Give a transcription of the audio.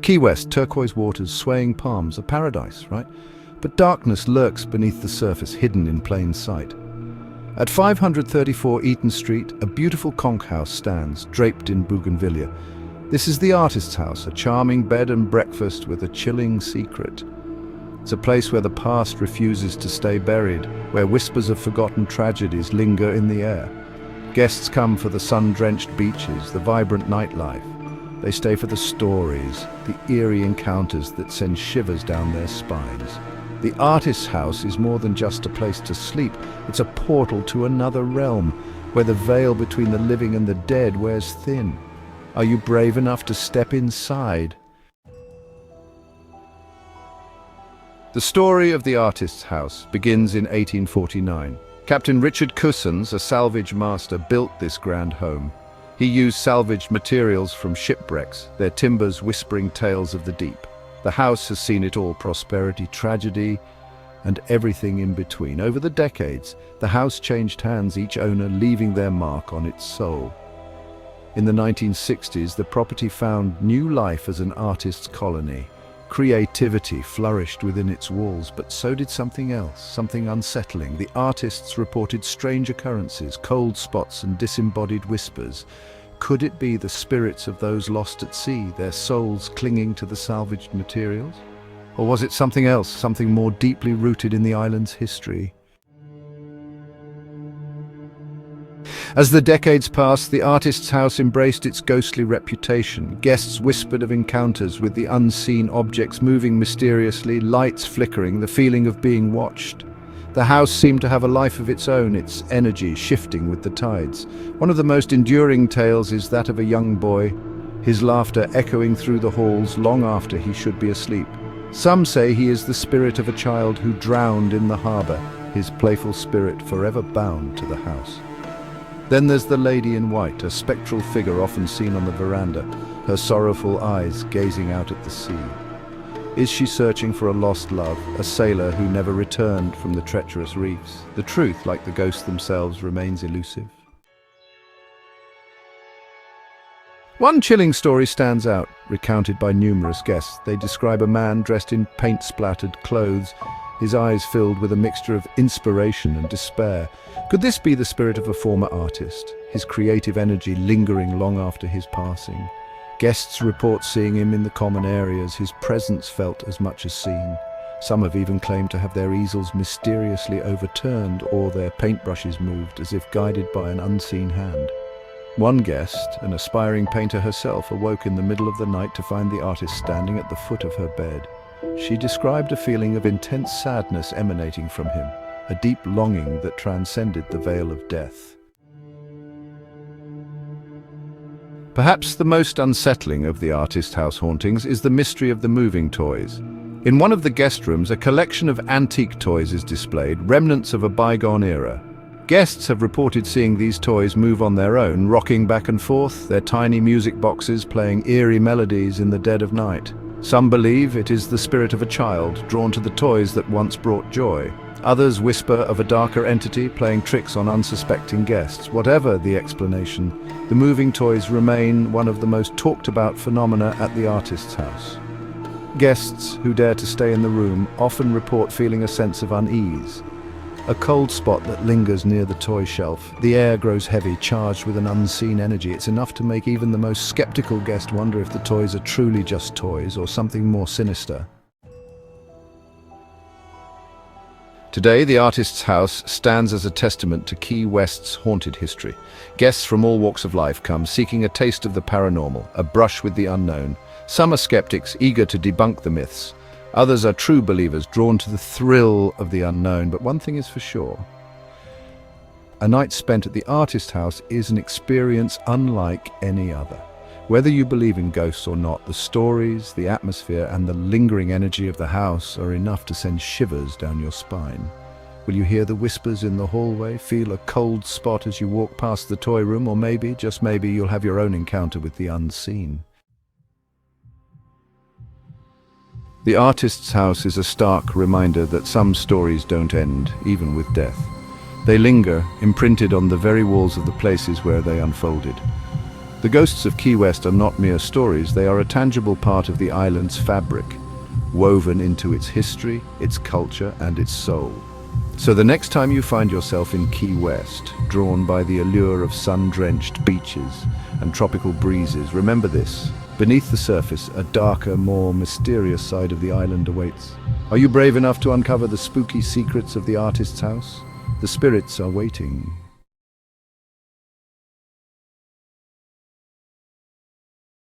Key West, turquoise waters, swaying palms, a paradise, right? But darkness lurks beneath the surface, hidden in plain sight. At 534 Eaton Street, a beautiful conch house stands, draped in bougainvillea. This is the artist's house, a charming bed and breakfast with a chilling secret. It's a place where the past refuses to stay buried, where whispers of forgotten tragedies linger in the air. Guests come for the sun-drenched beaches, the vibrant nightlife. They stay for the stories, the eerie encounters that send shivers down their spines. The artist's house is more than just a place to sleep. It's a portal to another realm, where the veil between the living and the dead wears thin. Are you brave enough to step inside? The story of the artist's house begins in 1849. Captain Richard Cusins, a salvage master, built this grand home. He used salvaged materials from shipwrecks, their timbers whispering tales of the deep. The house has seen it all: prosperity, tragedy, and everything in between. Over the decades, the house changed hands, each owner leaving their mark on its soul. In the 1960s, the property found new life as an artist's colony. Creativity flourished within its walls, but so did something else, something unsettling. The artists reported strange occurrences, cold spots and disembodied whispers. Could it be the spirits of those lost at sea, their souls clinging to the salvaged materials? Or was it something else, something more deeply rooted in the island's history? As the decades passed, the artist's house embraced its ghostly reputation. Guests whispered of encounters with the unseen, objects moving mysteriously, lights flickering, the feeling of being watched. The house seemed to have a life of its own, its energy shifting with the tides. One of the most enduring tales is that of a young boy, his laughter echoing through the halls long after he should be asleep. Some say he is the spirit of a child who drowned in the harbour, his playful spirit forever bound to the house. Then there's the lady in white, a spectral figure often seen on the veranda, her sorrowful eyes gazing out at the sea. Is she searching for a lost love, a sailor who never returned from the treacherous reefs? The truth, like the ghosts themselves, remains elusive. One chilling story stands out, recounted by numerous guests. They describe a man dressed in paint-splattered clothes, his eyes filled with a mixture of inspiration and despair. Could this be the spirit of a former artist, his creative energy lingering long after his passing? Guests report seeing him in the common areas, his presence felt as much as seen. Some have even claimed to have their easels mysteriously overturned or their paintbrushes moved as if guided by an unseen hand. One guest, an aspiring painter herself, awoke in the middle of the night to find the artist standing at the foot of her bed. She described a feeling of intense sadness emanating from him, a deep longing that transcended the veil of death. Perhaps the most unsettling of the artist house hauntings is the mystery of the moving toys. In one of the guest rooms, a collection of antique toys is displayed, remnants of a bygone era. Guests have reported seeing these toys move on their own, rocking back and forth, their tiny music boxes playing eerie melodies in the dead of night. Some believe it is the spirit of a child drawn to the toys that once brought joy. Others whisper of a darker entity playing tricks on unsuspecting guests. Whatever the explanation, the moving toys remain one of the most talked about phenomena at the artist's house. Guests who dare to stay in the room often report feeling a sense of unease. A cold spot that lingers near the toy shelf. The air grows heavy, charged with an unseen energy. It's enough to make even the most skeptical guest wonder if the toys are truly just toys or something more sinister. Today, the artist's house stands as a testament to Key West's haunted history. Guests from all walks of life come seeking a taste of the paranormal, a brush with the unknown. Some are skeptics, eager to debunk the myths. Others are true believers, drawn to the thrill of the unknown. But one thing is for sure. A night spent at the artist's house is an experience unlike any other. Whether you believe in ghosts or not, the stories, the atmosphere, and the lingering energy of the house are enough to send shivers down your spine. Will you hear the whispers in the hallway, feel a cold spot as you walk past the toy room, or maybe, just maybe, you'll have your own encounter with the unseen? The artist's house is a stark reminder that some stories don't end, even with death. They linger, imprinted on the very walls of the places where they unfolded. The ghosts of Key West are not mere stories, they are a tangible part of the island's fabric, woven into its history, its culture, and its soul. So the next time you find yourself in Key West, drawn by the allure of sun-drenched beaches and tropical breezes, remember this: beneath the surface, a darker, more mysterious side of the island awaits. Are you brave enough to uncover the spooky secrets of the artist's house? The spirits are waiting.